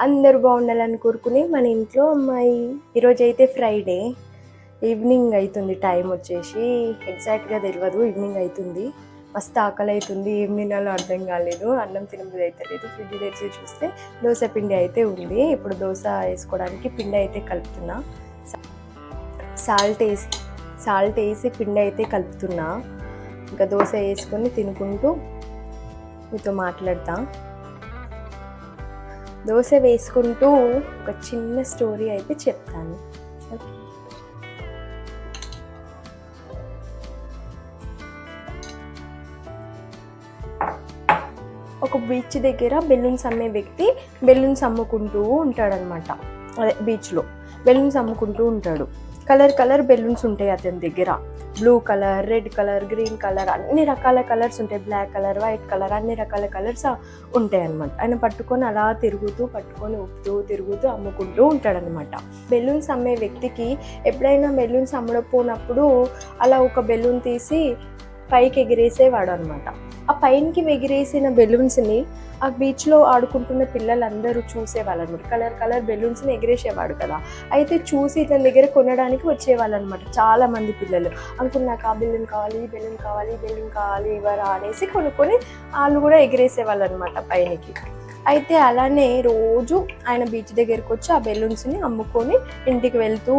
అందరూ బాగుండాలని కోరుకుని మన ఇంట్లో అమ్మాయి. ఈరోజు అయితే ఫ్రైడే ఈవినింగ్ అవుతుంది, టైం వచ్చేసి ఎగ్జాక్ట్గా తెలియదు, ఈవినింగ్ అవుతుంది. మస్తు ఆకలి అవుతుంది, ఏం తినాలో అర్థం కాలేదు, అన్నం తినబుద్ధి అయితే లేదు. ఫ్రిడ్జ్ తెరిచి చూస్తే దోశ పిండి అయితే ఉంది. ఇప్పుడు దోశ వేసుకోవడానికి పిండి అయితే కలుపుతున్నా. సాల్ట్ వేసి పిండి అయితే కలుపుతున్నా. ఇంకా దోశ వేసుకొని తినుకుంటూ మీతో మాట్లాడతా. దోశ వేసుకుంటూ ఒక చిన్న స్టోరీ అయితే చెప్తాను. ఒక బీచ్ దగ్గర బెలూన్స్ అమ్మే వ్యక్తి బెలూన్స్ అమ్ముకుంటూ ఉంటాడనమాట. అదే బీచ్లో బెలూన్స్ అమ్ముకుంటూ ఉంటాడు. కలర్ బెలూన్స్ ఉంటాయి అతని దగ్గర. Blue colour, red colour, green colour, అన్ని రకాల కలర్స్ ఉంటాయి. బ్లాక్ కలర్, వైట్ కలర్, అన్ని రకాల కలర్స్ ఉంటాయి అనమాట. ఆయన పట్టుకొని అలా తిరుగుతూ అమ్ముకుంటూ ఉంటాడనమాట. బెలూన్స్ అమ్మే వ్యక్తికి ఎప్పుడైనా బెలూన్స్ అమ్మకపోయినప్పుడు అలా ఒక బెలూన్ తీసి పైకి ఎగిరేసేవాడు అనమాట. ఆ పైనకి ఎగిరేసిన బెలూన్స్ని ఆ బీచ్లో ఆడుకుంటున్న పిల్లలందరూ చూసేవాళ్ళు అనమాట. కలర్ బెలూన్స్ని ఎగిరేసేవాడు కదా. అయితే చూసి ఇతని దగ్గర కొనడానికి వచ్చేవాళ్ళు అనమాట చాలా మంది పిల్లలు. అంకుల్ నాకు ఆ బెలూన్ కావాలి ఇవ్వరా అనేసి కొనుక్కొని వాళ్ళు కూడా ఎగిరేసేవాళ్ళు అనమాట పైనకి. అయితే అలానే రోజు ఆయన బీచ్ దగ్గరికి వచ్చి ఆ బెలూన్స్ని అమ్ముకొని ఇంటికి వెళ్తూ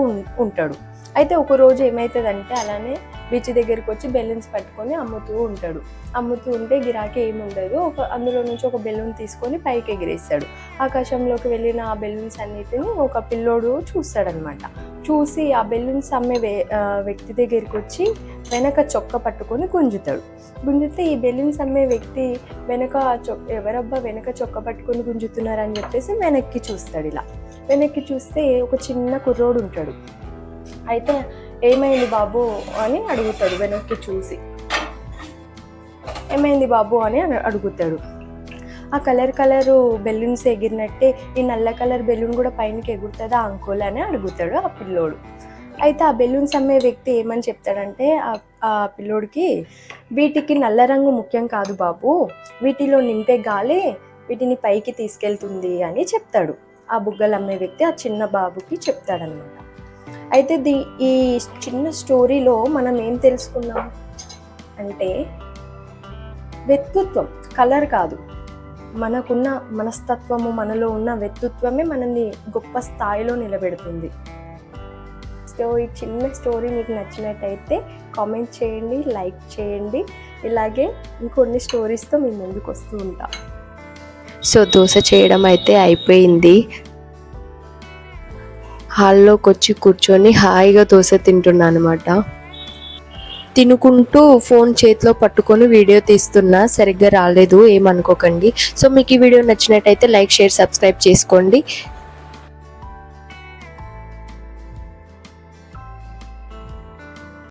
ఉంటాడు. అయితే ఒక రోజు ఏమవుతుందంటే అలానే బీచ్ దగ్గరికి వచ్చి బెలూన్స్ పట్టుకొని అమ్ముతూ ఉంటే గిరాకీ ఏమి ఉండదు. అందులో నుంచి ఒక బెలూన్ తీసుకొని పైకి ఎగిరేస్తాడు. ఆకాశంలోకి వెళ్ళిన ఆ బెలూన్స్ అన్నిటిని ఒక పిల్లోడు చూస్తాడనమాట. చూసి ఆ బెలూన్స్ అమ్మే వ్యక్తి దగ్గరికి వచ్చి వెనక చొక్క పట్టుకొని గుంజితే ఈ బెలూన్స్ అమ్మే వ్యక్తి ఎవరబ్బా వెనక చొక్క పట్టుకొని గుంజుతున్నారని చెప్పేసి వెనక్కి చూస్తాడు. ఇలా వెనక్కి చూస్తే ఒక చిన్న కుర్రోడు ఉంటాడు. అయితే ఏమైంది బాబు అని అడుగుతాడు. వెనక్కి చూసి ఏమైంది బాబు అని అడుగుతాడు. ఆ కలర్ బెలూన్స్ ఎగిరినట్టే ఈ నల్ల కలర్ బెలూన్ కూడా పైనకి ఎగురుతుందా అంకుల్ అని అడుగుతాడు ఆ పిల్లోడు. అయితే ఆ బెలూన్స్ అమ్మే వ్యక్తి ఏమని చెప్తాడంటే ఆ పిల్లోడికి, వీటికి నల్ల రంగు ముఖ్యం కాదు బాబు, వీటిలో నింపే గాలి వీటిని పైకి తీసుకెళ్తుంది అని చెప్తాడు. ఆ బుగ్గలు అమ్మే వ్యక్తి ఆ చిన్న బాబుకి చెప్తాడనమాట. అయితే ఈ చిన్న స్టోరీలో మనం ఏం తెలుసుకున్నాం అంటే వ్యక్తిత్వం కలర్ కాదు, మనకున్న మనస్తత్వము, మనలో ఉన్న వ్యక్తిత్వమే మనల్ని గొప్ప స్థాయిలో నిలబెడుతుంది. సో ఈ చిన్న స్టోరీ మీకు నచ్చినట్టయితే కామెంట్ చేయండి, లైక్ చేయండి. ఇలాగే ఇంకొన్ని స్టోరీస్తో మీ ముందుకు వస్తూ ఉంటా. సో దోశ చేయడం అయితే అయిపోయింది. హాల్లోకి వచ్చి కూర్చొని హాయిగా దోశ తింటున్నా అనమాట. తినుకుంటూ ఫోన్ చేతిలో పట్టుకొని వీడియో తీస్తున్నా, సరిగ్గా రాలేదు ఏమనుకోకండి. సో మీకు ఈ వీడియో నచ్చినట్టయితే లైక్, షేర్, సబ్స్క్రైబ్ చేసుకోండి.